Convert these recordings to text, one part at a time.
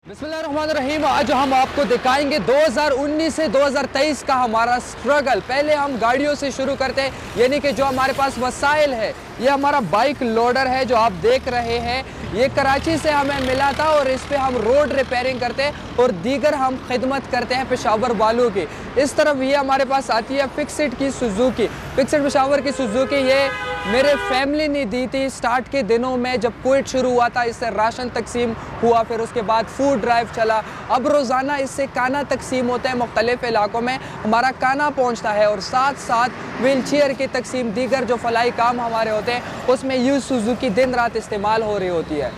बिस्मिल्लाहिर्रहमानिर्रहीम। आज हम आपको दिखाएंगे 2019 से 2023 का हमारा स्ट्रगल। पहले हम गाड़ियों से शुरू करते हैं, यानी कि जो हमारे पास वसाइल है। ये हमारा बाइक लोडर है जो आप देख रहे हैं। ये कराची से हमें मिला था और इस पे हम रोड रिपेयरिंग करते हैं और दीगर हम खिदमत करते हैं पेशावर वालों की। इस तरफ ये हमारे पास आती है फिक्सिट की सुजुकी, फिक्सिट पेशावर की सुजुकी। ये मेरे फैमिली ने दी थी स्टार्ट के दिनों में, जब कोविड शुरू हुआ था। इससे राशन तकसीम हुआ, फिर उसके बाद फूड ड्राइव चला। अब रोज़ाना इससे खाना तकसीम होता है, मुख्तलिफ इलाकों में हमारा खाना पहुंचता है और साथ साथ व्हील चेयर की तकसीम, दीगर जो फलाई काम हमारे होते हैं उसमें यूज़ सुजुकी दिन रात इस्तेमाल हो रही होती है।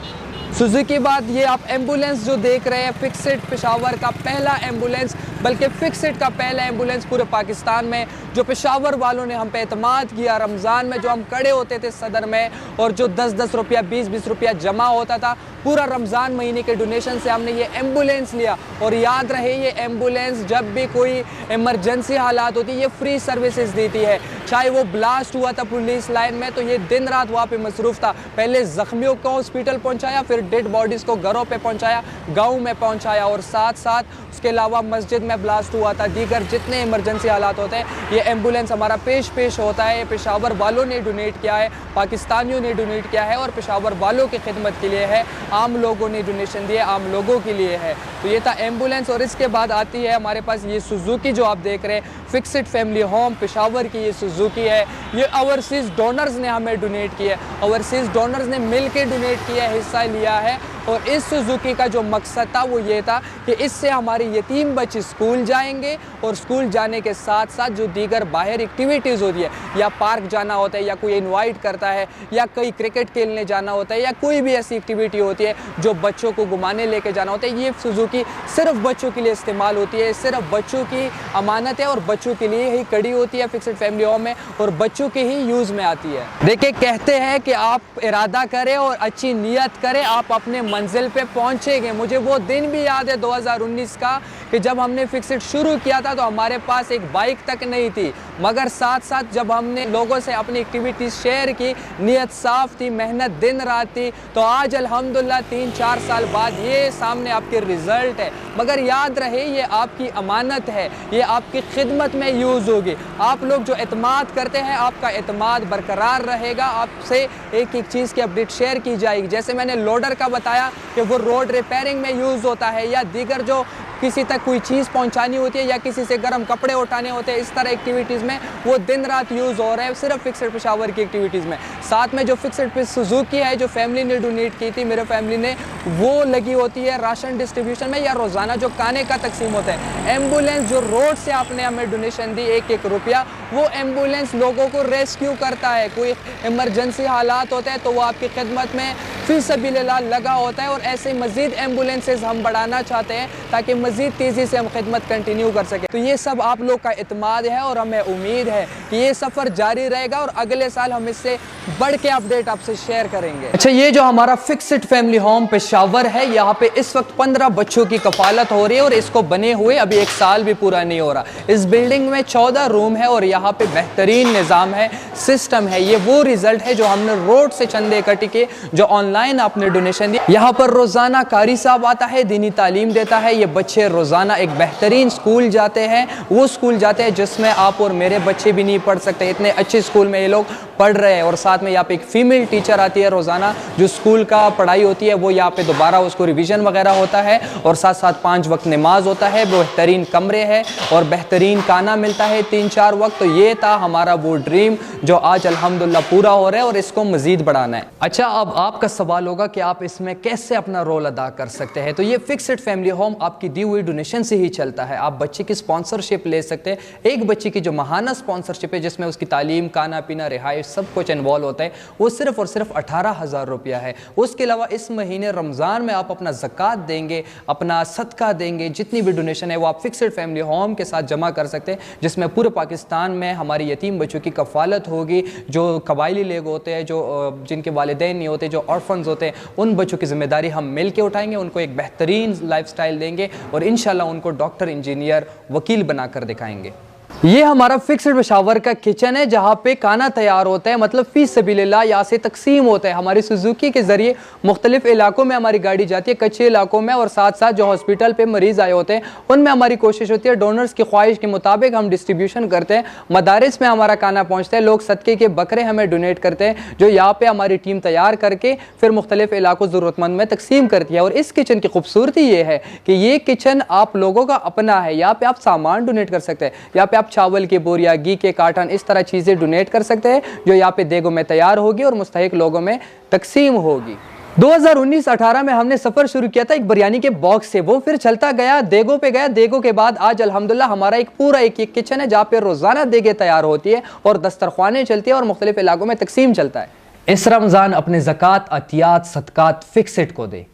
सुजुकी के बाद ये आप एम्बुलेंस जो देख रहे हैं, फिक्सिट पेशावर का पहला एम्बुलेंस, बल्कि फिक्सिट का पहला एम्बुलेंस पूरे पाकिस्तान में, जो पेशावर वालों ने हम पे एतमाद किया। रमज़ान में जो हम खड़े होते थे सदर में और जो 10-10 रुपया 20-20 रुपया जमा होता था, पूरा रमज़ान महीने के डोनेशन से हमने ये एम्बुलेंस लिया। और याद रहे, ये एम्बुलेंस जब भी कोई इमरजेंसी हालात होती है ये फ्री सर्विसेज देती है। चाहे वो ब्लास्ट हुआ था पुलिस लाइन में तो ये दिन रात वहाँ पे मसरूफ़ था। पहले ज़ख्मियों को हॉस्पिटल पहुँचाया, फिर डेड बॉडीज़ को घरों पे पहुँचाया, गाँव में पहुँचाया, और साथ साथ उसके अलावा मस्जिद में ब्लास्ट हुआ था, दीगर जितने इमरजेंसी हालात होते हैं ये एम्बुलेंस हमारा पेश होता है। पेशावर वालों ने डोनेट किया है, पाकिस्तानियों ने डोनेट किया है और पेशावर वालों की खिदमत के लिए है। आम लोगों ने डोनेशन दिए, आम लोगों के लिए है। तो ये था एम्बुलेंस। और इसके बाद आती है हमारे पास ये सुजुकी जो आप देख रहे हैं, फिक्सिट फैमिली होम पेशावर की ये सुजुकी है। ये ओवरसीज़ डोनर्स ने हमें डोनेट किया है, ओवरसीज़ डोनर्स ने मिल के डोनेट किया, हिस्सा लिया है। और इस सुजुकी का जो मकसद था वो ये था कि इससे हमारे यतीम बच्चे स्कूल जाएंगे और स्कूल जाने के साथ साथ जो दीगर बाहर एक्टिविटीज़ होती है, या पार्क जाना होता है, या कोई इनवाइट करता है, या कहीं क्रिकेट खेलने जाना होता है, या कोई भी ऐसी एक्टिविटी होती है जो बच्चों को घुमाने लेके जाना होता है, ये सुजुकी सिर्फ बच्चों के लिए इस्तेमाल होती है। सिर्फ बच्चों की अमानत है और बच्चों के लिए ही कड़ी होती है फिक्सिट फैमिली होम में, और बच्चों के ही यूज़ में आती है। देखिए, कहते हैं कि आप इरादा करें और अच्छी नीयत करें, आप अपने मंजिल पे पहुंचेंगे। मुझे वो दिन भी याद है 2019 का, कि जब हमने फिक्सिट शुरू किया था तो हमारे पास एक बाइक तक नहीं थी, मगर साथ साथ जब हमने लोगों से अपनी एक्टिविटीज़ शेयर की, नीयत साफ थी, मेहनत दिन रात थी, तो आज अल्हम्दुलिल्लाह 3-4 साल बाद ये सामने आपके रिज़ल्ट है। मगर याद रहे, ये आपकी अमानत है, ये आपकी खिदमत में यूज़ होगी। आप लोग जो एतमाद करते हैं, आपका एतमाद बरकरार रहेगा, आपसे एक एक चीज़ की अपडेट शेयर की जाएगी। जैसे मैंने लोडर का बताया कि वो रोड रिपेयरिंग में यूज़ होता है, या दीगर जो किसी तक कोई चीज़ पहुंचानी होती है, या किसी से गर्म कपड़े उठाने होते हैं, इस तरह एक्टिविटीज़ में वो दिन रात यूज़ हो रहा है, सिर्फ फिक्सिट पेशावर की एक्टिविटीज़ में। साथ में जो फिक्सिट सुजुकी है जो फैमिली ने डोनेट की थी, मेरे फैमिली ने, वो लगी होती है राशन डिस्ट्रीब्यूशन में, या रोज़ाना जो खाने का तकसीम होता है। एम्बुलेंस जो रोड से आपने हमें डोनेशन दी 1-1 रुपया, वो एम्बुलेंस लोगों को रेस्क्यू करता है। कोई इमरजेंसी हालात होते हैं तो वो आपकी खिदमत में फी सबीलिल्लाह लगा होता है। और ऐसे मज़ीद एम्बुलेंसेज हम बढ़ाना चाहते हैं ताकि मज़ीद तेज़ी से हम खिदमत कंटिन्यू कर सकें। तो ये सब आप लोग का इत्मीनान है और हमें उम्मीद है कि ये सफ़र जारी रहेगा और अगले साल हम इससे बढ़ के अपडेट आपसे शेयर करेंगे। अच्छा, ये जो हमारा फिक्सिट फैमिली होम पेशावर है, यहाँ पे इस वक्त 15 बच्चों की कफालत हो रही है और इसको बने हुए अभी 1 साल भी पूरा नहीं हो रहा। इस बिल्डिंग में 14 रूम है और यहाँ पे बेहतरीन निज़ाम है, सिस्टम है। ये वो रिजल्ट है जो हमने रोड से चंदे इकट्ठे किए, जो ऑनलाइन आपने डोनेशन दिया। यहाँ पर रोज़ाना कारी साहब आता है, दीनी तालीम देता है। ये बच्चे रोज़ाना एक बेहतरीन स्कूल जाते हैं, वो स्कूल जाते हैं जिसमें आप और मेरे बच्चे भी नहीं पढ़ सकते। इतने अच्छे स्कूल में ये लोग पढ़ रहे हैं। और साथ में यहाँ पे एक फ़ीमेल टीचर आती है, रोज़ाना जो स्कूल का पढ़ाई होती है वो यहाँ पे दोबारा उसको रिवीजन वगैरह होता है, और साथ साथ 5 वक्त नमाज होता है। बेहतरीन कमरे हैं और बेहतरीन खाना मिलता है 3-4 वक्त। तो ये था हमारा वो ड्रीम जो आज अल्हम्दुलिल्लाह पूरा हो रहा है और इसको मज़ीद बढ़ाना है। अच्छा, अब आपका सवाल होगा कि आप इसमें कैसे अपना रोल अदा कर सकते हैं। तो ये फिक्सिट फैमिली होम आपकी दी हुई डोनेशन से ही चलता है। आप बच्चे की स्पॉन्सरशिप ले सकते हैं। एक बच्चे की जो माहाना स्पॉन्सरशिप है, जिसमें उसकी तालीम, खाना पीना, रिहाइश सब कुछ इन्वॉल्व होता है, वो सिर्फ और सिर्फ 18,000 रुपया है। उसके अलावा इस महीने रमज़ान में आप अपना ज़कात देंगे, अपना सदका देंगे, जितनी भी डोनेशन है वो आप फिक्सिट फैमिली होम के साथ जमा कर सकते हैं, जिसमें पूरे पाकिस्तान में हमारी यतीम बच्चों की कफ़ालत होगी। जो कबायली लोग होते हैं, जो जिनके वालिदैन नहीं होते, जो ऑर्फन्स होते हैं, उन बच्चों की जिम्मेदारी हम मिल के उठाएंगे, उनको एक बेहतरीन लाइफस्टाइल देंगे और इंशाल्लाह उनको डॉक्टर, इंजीनियर, वकील बनाकर दिखाएंगे। ये हमारा फिक्स्ड पेशावर का किचन है जहाँ पे खाना तैयार होता है, मतलब फी सबीलिल्लाह यहाँ से तकसीम होता है। हमारी सुजुकी के ज़रिए मुख्तलिफ इलाकों में हमारी गाड़ी जाती है, कच्चे इलाकों में, और साथ साथ जो हॉस्पिटल पे मरीज़ आए होते हैं उनमें हमारी कोशिश होती है डोनर्स की ख्वाहिश के मुताबिक हम डिस्ट्रीब्यूशन करते हैं। मदारिस में हमारा खाना पहुँचता है, लोग सदक़े के बकरे हमें डोनेट करते हैं जो यहाँ पर हमारी टीम तैयार करके फिर मुख्तलिफ इलाकों ज़रूरतमंद में तकसीम करती है। और इस किचन की खूबसूरती ये है कि ये किचन आप लोगों का अपना है। यहाँ पर आप सामान डोनेट कर सकते हैं, यहाँ पर आप चावल के बोरिया, घी के कार्टन, इस तरह चीज़ें डोनेट कर सकते हैं जो यहाँ पे देगों में तैयार होगी और मुस्तहिक लोगों में तकसीम होगी। 2019-18 में हमने सफ़र शुरू किया था एक बिरयानी के बॉक्स से, वो फिर चलता गया, देगों पे गया, देगों के बाद आज अल्हम्दुलिल्लाह हमारा एक पूरा एक किचन है जहाँ पे रोज़ाना देगें तैयार होती है और दस्तरख्वानें चलती है और मुख्तलिफ इलाकों में तकसीम चलता है। इस रमज़ान अपने ज़कात, अतियात, सदकात फिक्स्ड को दे।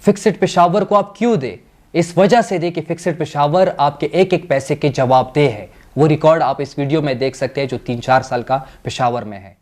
फिक्स्ड पेशावर को आप क्यों दे? इस वजह से दे कि फिक्स्ड पेशावर आपके एक एक पैसे के जवाबदेह है। वो रिकॉर्ड आप इस वीडियो में देख सकते हैं जो 3-4 साल का पेशावर में है।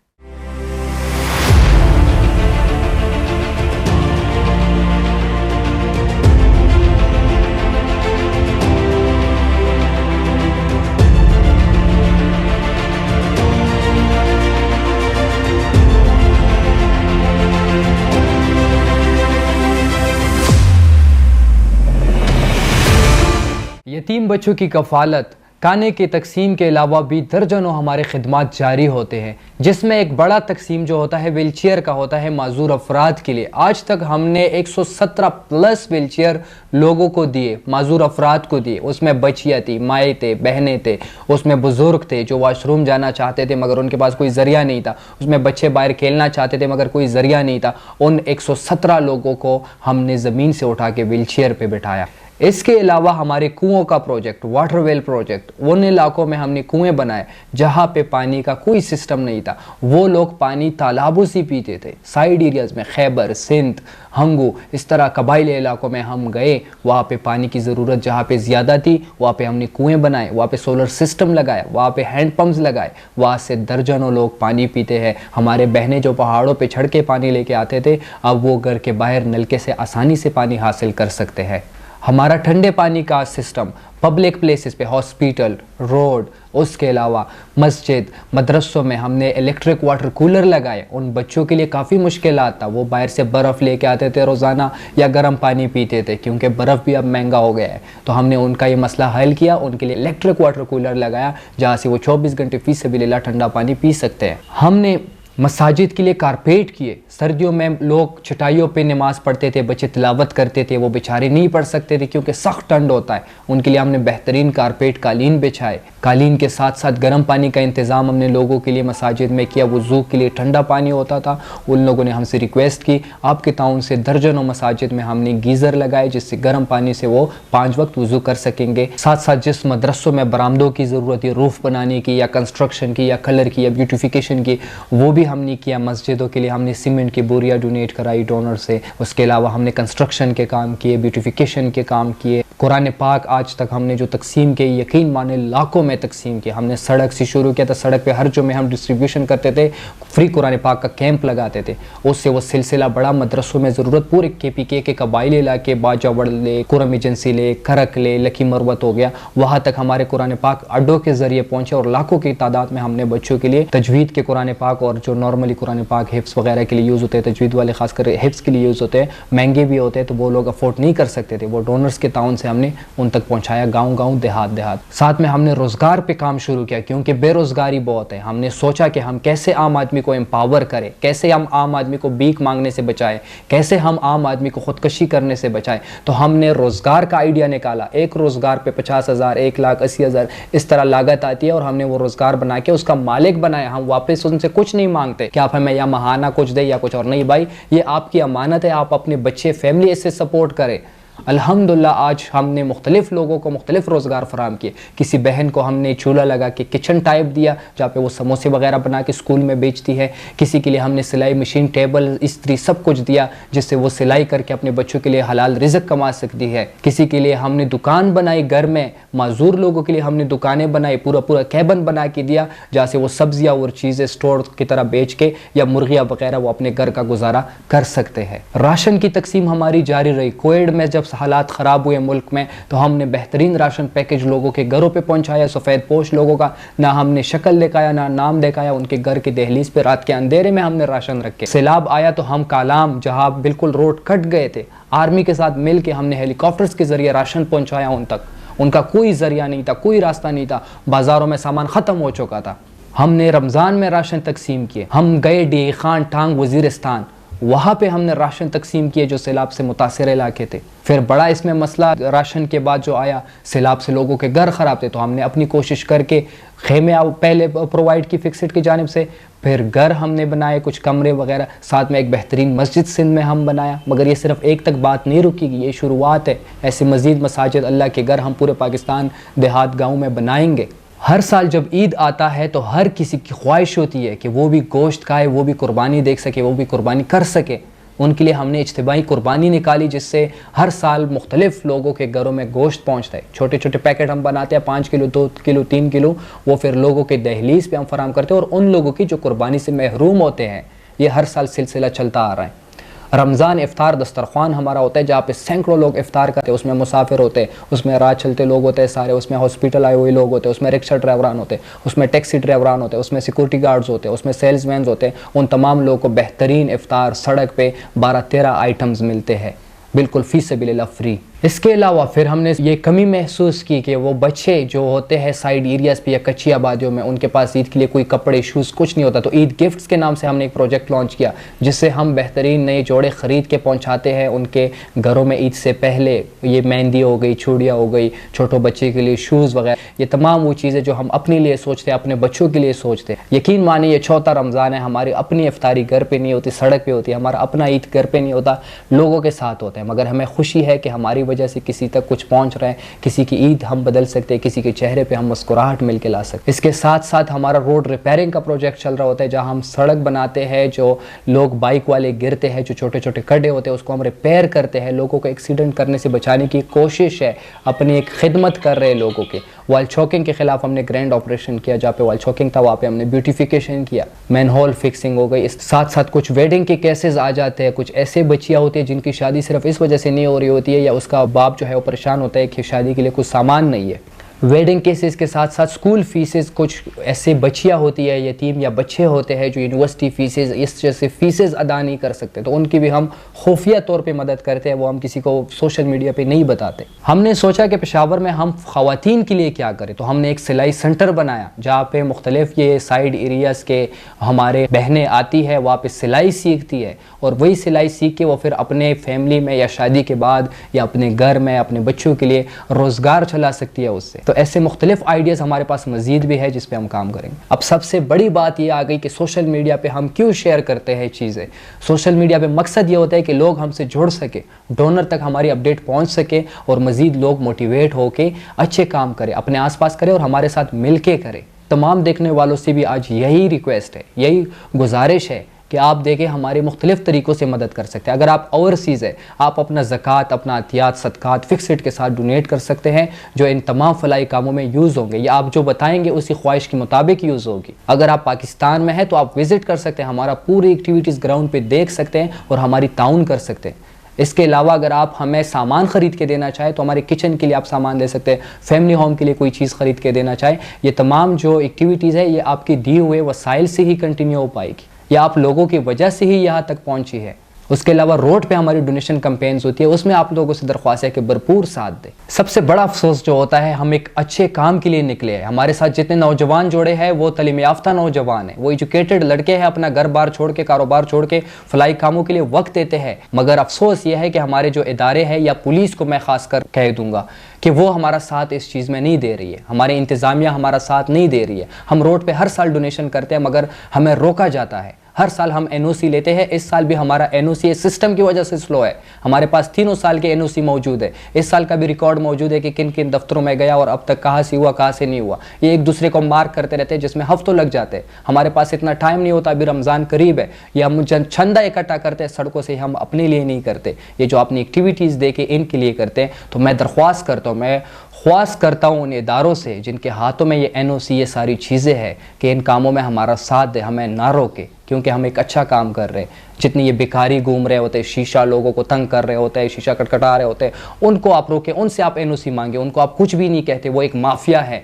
यतीम बच्चों की कफालत, खाने की तकसीम के अलावा भी दर्जनों हमारे खिदमात जारी होते हैं, जिसमें एक बड़ा तकसीम जो होता है व्हील चेयर का होता है माजूर अफराद के लिए। आज तक हमने 117 प्लस व्हील चेयर लोगों को दिए, माजूर अफराद को दिए। उसमें बच्चियाँ थी, माएँ थे, बहनें थे, उसमें बुज़ुर्ग थे जो वाशरूम जाना चाहते थे मगर उनके पास कोई ज़रिया नहीं था, उसमें बच्चे बाहर खेलना चाहते थे मगर कोई ज़रिया नहीं था। उन 117 लोगों को हमने ज़मीन से उठा के व्हील चेयर पर बिठाया। इसके अलावा हमारे कुओं का प्रोजेक्ट, वाटर वेल प्रोजेक्ट, उन इलाकों में हमने कुएं बनाए जहाँ पे पानी का कोई सिस्टम नहीं था। वो लोग पानी तालाबों से पीते थे। साइड एरियाज़ में खैबर, सिंध, हंगू, इस तरह कबाइली इलाकों में हम गए, वहाँ पे पानी की ज़रूरत जहाँ पे ज़्यादा थी वहाँ पे हमने कुएं बनाए, वहाँ पे सोलर सिस्टम लगाए, वहाँ पे हैंड पम्प्स लगाए, वहाँ से दर्जनों लोग पानी पीते हैं। हमारे बहनें जो पहाड़ों पे चढ़ के पानी लेके आते थे, अब वो घर के बाहर नलके से आसानी से पानी हासिल कर सकते हैं। हमारा ठंडे पानी का सिस्टम पब्लिक प्लेसेस पे, हॉस्पिटल, रोड, उसके अलावा मस्जिद, मदरसों में हमने इलेक्ट्रिक वाटर कूलर लगाए। उन बच्चों के लिए काफ़ी मुश्किलात था, वो बाहर से बर्फ़ लेके आते थे रोज़ाना या गर्म पानी पीते थे क्योंकि बर्फ़ भी अब महंगा हो गया है। तो हमने उनका ये मसला हल किया, उनके लिए इलेक्ट्रिक वाटर कूलर लगाया जहाँ से वो 24 घंटे फी सबीलिल्लाह ठंडा पानी पी सकते हैं। हमने मसाजिद के लिए कारपेट किए। सर्दियों में लोग चटाइयों पे नमाज़ पढ़ते थे, बच्चे तिलावत करते थे, वो बेचारे नहीं पढ़ सकते थे क्योंकि सख्त ठंड होता है। उनके लिए हमने बेहतरीन कारपेट, कालीन बिछाए। कालीन के साथ साथ गर्म पानी का इंतज़ाम हमने लोगों के लिए मसाजिद में किया। वज़ू के लिए ठंडा पानी होता था, उन लोगों ने हमसे रिक्वेस्ट की, आपके ताउन से दर्जनों मसाजिद में हमने गीज़र लगाए जिससे गर्म पानी से वो 5 वक्त वज़ू कर सकेंगे। साथ साथ जिस मदरसों में बरामदों की ज़रूरत है, रूफ़ बनाने की या कंस्ट्रक्शन की या कलर की या ब्यूटिफिकेशन की, वो भी हमने किया। मस्जिदों के लिए हमने सीमेंट की बोरियां डोनेट कराई डोनर से। उसके अलावा हमने कंस्ट्रक्शन के काम किए, ब्यूटिफिकेशन के काम किए। कुरान पाक आज तक हमने जो तकसीम किए, यकीन माने लाखों में तकसीम किया। हमने सड़क से शुरू किया था, सड़क पे हर जुम्मे हम डिस्ट्रीब्यूशन करते थे, फ्री कुरान पाक का कैंप लगाते थे। उससे वो सिलसिला बड़ा, मदरसों में ज़रूरत, पूरे KPK के कबाइली इलाके, बाजावड़ ले, कुरम एजेंसी ले, करक ले, लकी मरवत हो गया, वहाँ तक हमारे कुरान पाक अड्डों के ज़रिए पहुँचे और लाखों की तादाद में हमने बच्चों के लिए तजवीद के कुरान पाक और जो नॉर्मली कुरान पाक हिफ्स वगैरह के लिए यूज़ होते हैं, तजवीद वाले खासकर हिफ्स के लिए यूज़ होते हैं, महंगे भी होते हैं तो वो लोग अफोर्ड नहीं कर सकते थे, वो डोनर्स के ताउन से हमने उन तक पहुंचाया, गांव-गांव, देहात-देहात। साथ में हमने रोज़गार पे काम शुरू किया क्योंकि बेरोज़गारी बहुत है। हमने सोचा कि हम कैसे आम आदमी को एम्पावर करें, कैसे हम आम आदमी को भीख मांगने से बचाएं, कैसे हम आम आदमी को ख़ुदकशी करने से बचाएं। तो हमने रोज़गार का आइडिया निकाला। एक रोज़गार पे 50,000, 1,80,000 इस तरह लागत आती है और हमने वो रोज़गार बना के उसका मालिक बनाया। हम वापस उनसे कुछ नहीं मांगते कि आप हमें या महाना कुछ दे या कुछ और, नहीं भाई, ये आपकी अमानत है, आप अपने बच्चे, फैमिली इससे सपोर्ट करें। अल्हम्दुलिल्लाह आज हमने मुख्तलिफ लोगों को मुख्तलिफ रोज़गार फराम किए। किसी बहन को हमने चूल्हा लगा के किचन टाइप दिया जहाँ पे वो समोसे वगैरह बना के स्कूल में बेचती है। किसी के लिए हमने सिलाई मशीन, टेबल, इस्त्री सब कुछ दिया जिससे वो सिलाई करके अपने बच्चों के लिए हलाल रिज़्क कमा सकती है। किसी के लिए हमने दुकान बनाई, घर में माजूर लोगों के लिए हमने दुकानें बनाई, पूरा कैबन बना के दिया जहाँ से वो सब्जियाँ और चीज़ें स्टोर की तरह बेच के या मुर्गियाँ वगैरह वो अपने घर का गुजारा कर सकते हैं। राशन की तकसीम हमारी जारी रही। कोविड में जब हालात ख़राब हुए मुल्क में तो हमने बेहतरीन राशन पैकेज लोगों के घरों पे पहुंचाया, सफ़ेद पोश लोगों का ना हमने शक्ल दिखाया ना नाम दिखाया, उनके घर की दहलीज पे रात के अंधेरे में हमने राशन रखे। सैलाब आया तो हम कालाम जहाँ बिल्कुल रोड कट गए थे, आर्मी के साथ मिल के हमने हेलीकॉप्टर्स के ज़रिए राशन पहुँचाया उन तक। उनका कोई ज़रिया नहीं था, कोई रास्ता नहीं था, बाज़ारों में सामान ख़त्म हो चुका था। हमने रमज़ान में राशन तकसीम किए। हम गए डी खान टांग वज़ीरिस्तान, वहाँ पे हमने राशन तकसीम किए जो सैलाब से मुतासिर इलाके थे। फिर बड़ा इसमें मसला राशन के बाद जो आया, सैलाब से लोगों के घर ख़राब थे तो हमने अपनी कोशिश करके खेमे पहले प्रोवाइड की फिक्सिट की जानिब से, फिर घर हमने बनाए, कुछ कमरे वगैरह, साथ में एक बेहतरीन मस्जिद सिंध में हम बनाया। मगर ये सिर्फ एक तक बात नहीं रुकेगी, ये शुरुआत है। ऐसे मज़ीद मसाजिद, अल्लाह के घर हम पूरे पाकिस्तान देहात गाँव में बनाएंगे। हर साल जब ईद आता है तो हर किसी की ख्वाहिश होती है कि वो भी गोश्त खाए, वो भी कुर्बानी देख सके, वो भी कुर्बानी कर सके। उनके लिए हमने इज्तिमाई कुर्बानी निकाली जिससे हर साल मुख्तलिफ लोगों के घरों में गोश्त पहुंचता है। छोटे छोटे पैकेट हम बनाते हैं, 5 किलो, 2 किलो, 3 किलो, वो फिर लोगों के दहलीज पे हम फराम करते हैं। और उन लोगों की जो कुर्बानी से महरूम होते हैं, ये हर साल सिलसिला चलता आ रहा है। रमज़ान इफ्तार दस्तरखान हमारा होता है जहाँ पे सैकड़ों लोग इफ्तार करते हैं। उसमें मुसाफिर होते हैं, उसमें राह चलते लोग होते हैं सारे, उसमें हॉस्पिटल आए हुए लोग होते हैं, उसमें रिक्शा ड्राइवरान होते हैं, उसमें टैक्सी ड्राइवरान होते हैं, उसमें सिक्योरिटी गार्ड्स होते हैं, उसमें सेल्समैन होते हैं। उन तमाम लोगों को बेहतरीन इफ्तार सड़क पे 12-13 आइटम्स मिलते हैं, बिल्कुल फ़ी सबिलिल्लाह फ्री। इसके अलावा फिर हमने ये कमी महसूस की कि वो बच्चे जो होते हैं साइड एरियाज़ पे या कच्ची आबादियों में, उनके पास ईद के लिए कोई कपड़े, शूज़ कुछ नहीं होता। तो ईद गिफ्ट्स के नाम से हमने एक प्रोजेक्ट लॉन्च किया जिससे हम बेहतरीन नए जोड़े ख़रीद के पहुंचाते हैं उनके घरों में ईद से पहले। ये मेहंदी हो गई, चूड़ियाँ हो गई, छोटो बच्चे के लिए शूज़ वगैरह, ये तमाम वो चीज़ें जो हम अपने लिए सोचते हैं, अपने बच्चों के लिए सोचते हैं। यकीन मानिए ये चौथा रमज़ान है, हमारी अपनी इफ्तारी घर पर नहीं होती, सड़क पर होती है, हमारा अपना ईद घर पर नहीं होता, लोगों के साथ होता है। मगर हमें खुशी है कि हमारी वजह से किसी तक कुछ पहुंच रहा है, किसी की ईद हम बदल सकते हैं, किसी के चेहरे पे हम मुस्कुराहट मिल के ला सकते हैं। इसके साथ साथ हमारा रोड रिपेयरिंग का प्रोजेक्ट चल रहा होता है जहां हम सड़क बनाते हैं, जो लोग बाइक वाले गिरते हैं, जो छोटे छोटे खड्डे होते हैं उसको हम रिपेयर करते हैं, लोगों को एक्सीडेंट करने से बचाने की कोशिश है, अपनी एक खिदमत कर रहे हैं लोगों के। वाल चौकिंग के खिलाफ हमने ग्रैंड ऑपरेशन किया, जहाँ पे वाल चौकिंग था वहाँ पे हमने ब्यूटिफिकेशन किया, मैनहोल फिक्सिंग हो गई। इस साथ साथ कुछ वेडिंग के केसेस आ जाते हैं, कुछ ऐसे बच्चियाँ होती है जिनकी शादी सिर्फ इस वजह से नहीं हो रही होती है या उसका बाप जो है वो परेशान होता है कि शादी के लिए कुछ सामान नहीं है। वेडिंग केसेस के साथ साथ स्कूल फीसेस, कुछ ऐसे बच्चियाँ होती है, यतीम या बच्चे होते हैं जो यूनिवर्सिटी फीसेस, इस जैसे फीसेस अदा नहीं कर सकते, तो उनकी भी हम खुफिया तौर पे मदद करते हैं, वो हम किसी को सोशल मीडिया पे नहीं बताते। हमने सोचा कि पेशावर में हम ख़वातीन के लिए क्या करें, तो हमने एक सिलाई सेंटर बनाया जहाँ पे मुख्तलिफ ये साइड एरियाज़ के हमारे बहनें आती है, वहाँ पे सिलाई सीखती है और वही सिलाई सीख के वो फिर अपने फैमिली में या शादी के बाद या अपने घर में अपने बच्चों के लिए रोज़गार चला सकती है उससे। तो ऐसे मुख्तलिफ आइडियाज़ हमारे पास मज़ीद भी है जिस पे हम काम करेंगे। अब सबसे बड़ी बात ये आ गई कि सोशल मीडिया पे हम क्यों शेयर करते हैं चीज़ें। सोशल मीडिया पे मकसद ये होता है कि लोग हमसे जुड़ सके, डोनर तक हमारी अपडेट पहुंच सके और मज़ीद लोग मोटिवेट होके अच्छे काम करें, अपने आसपास करें और हमारे साथ मिल के करें। तमाम देखने वालों से भी आज यही रिक्वेस्ट है, यही गुजारिश है कि आप देखें हमारे मुख्तलिफ तरीक़ों से मदद कर सकते हैं। अगर आप ओवरसीज़ है, आप अपना ज़कात, अपना अतियात, सदक़ात फ़िक्स्ड के साथ डोनेट कर सकते हैं जो इन तमाम फलाई कामों में यूज़ होंगे या आप जो बताएंगे उसी ख्वाहिश के मुताबिक यूज़ होगी। अगर आप पाकिस्तान में हैं तो आप विज़िट कर सकते हैं, हमारा पूरी एक्टिविटीज़ ग्राउंड पर देख सकते हैं और हमारी ताउन कर सकते हैं। इसके अलावा अगर आप हमें सामान ख़रीद के देना चाहें तो हमारे किचन के लिए आप सामान दे सकते हैं, फैमिली होम के लिए कोई चीज़ ख़रीद के देना चाहें, ये तमाम जो एक्टिविटीज़ है ये आपके दिए हुए वसाइल से ही कंटिन्यू हो पाएगी या आप लोगों की वजह से ही यहाँ तक पहुँची है। उसके अलावा रोड पे हमारी डोनेशन कैंपेन्स होती है, उसमें आप लोगों से दरख्वास्त है कि भरपूर साथ दें। सबसे बड़ा अफसोस जो होता है, हम एक अच्छे काम के लिए निकले हैं, हमारे साथ जितने नौजवान जोड़े हैं वो तलीम याफ्ता नौजवान हैं, वो एजुकेटेड लड़के हैं, अपना घर बार छोड़ के, कारोबार छोड़ के फलाई कामों के लिए वक्त देते हैं। मगर अफसोस ये है कि हमारे जो इदारे हैं या पुलिस को मैं खास कर कह दूंगा कि वो हमारा साथ इस चीज़ में नहीं दे रही है, हमारी इंतज़ामिया हमारा साथ नहीं दे रही है। हम रोड पर हर साल डोनेशन करते हैं मगर हमें रोका जाता है। हर साल हम एनओसी लेते हैं, इस साल भी हमारा एनओसी सिस्टम की वजह से स्लो है। हमारे पास 3 साल के एनओसी मौजूद है, इस साल का भी रिकॉर्ड मौजूद है कि किन किन दफ्तरों में गया और अब तक कहाँ से हुआ, कहाँ से नहीं हुआ। ये एक दूसरे को मार्क करते रहते हैं जिसमें हफ्तों लग जाते हैं। हमारे पास इतना टाइम नहीं होता, अभी रमज़ान करीब है, ये हम चंदा इकट्ठा करते हैं सड़कों से, हम अपने लिए नहीं करते, ये जो अपनी एक्टिविटीज़ दे के इनके लिए करते हैं। तो मैं दरख्वास्त करता हूँ, मैं ख्वास करता हूँ उन इदारों से जिनके हाथों में ये NOC ये सारी चीज़ें हैं कि इन कामों में हमारा साथ दे, हमें ना रोके, क्योंकि हम एक अच्छा काम कर रहे हैं। जितनी ये भिखारी घूम रहे होते हैं, शीशा लोगों को तंग कर रहे होते हैं, शीशा खटखटा रहे होते हैं, उनको आप रोके, उनसे आप NOC मांगे, उनको आप कुछ भी नहीं कहते, वो एक माफिया है।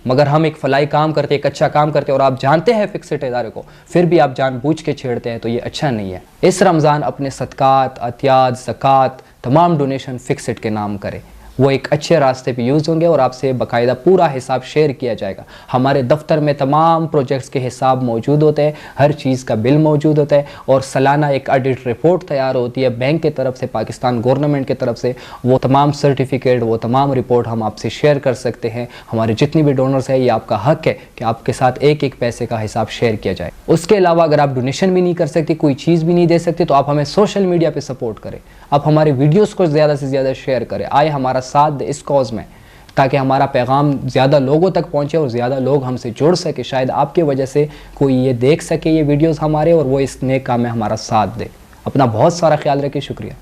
मगर हम एक फलाई काम करते, एक अच्छा काम करते और आप जानते हैं फिक्सेड इदारे को, फिर भी आप जानबूझ के छेड़ते हैं, तो ये अच्छा नहीं है। इस रमज़ान अपने सदकात, अतियात, ज़कात, तमाम डोनेशन फिक्सेड के नाम करें, वो एक अच्छे रास्ते पे यूज़ होंगे और आपसे बाकायदा पूरा हिसाब शेयर किया जाएगा। हमारे दफ्तर में तमाम प्रोजेक्ट्स के हिसाब मौजूद होते हैं, हर चीज़ का बिल मौजूद होता है और सालाना एक ऑडिट रिपोर्ट तैयार होती है बैंक की तरफ से, पाकिस्तान गवर्नमेंट की तरफ से। वो तमाम सर्टिफिकेट, वो तमाम रिपोर्ट हम आपसे शेयर कर सकते हैं। हमारे जितनी भी डोनर्स हैं, ये आपका हक है कि आपके साथ एक एक पैसे का हिसाब शेयर किया जाए। उसके अलावा अगर आप डोनेशन भी नहीं कर सकते, कोई चीज़ भी नहीं दे सकते, तो आप हमें सोशल मीडिया पर सपोर्ट करें, आप हमारे वीडियोज़ को ज़्यादा से ज़्यादा शेयर करें। आए हमारा साथ दे इस कॉज में, ताकि हमारा पैगाम ज़्यादा लोगों तक पहुंचे और ज़्यादा लोग हमसे जुड़ सके। शायद आपकी वजह से कोई ये देख सके ये वीडियोस हमारे और वो इस नेक काम में हमारा साथ दे। अपना बहुत सारा ख्याल रखें। शुक्रिया।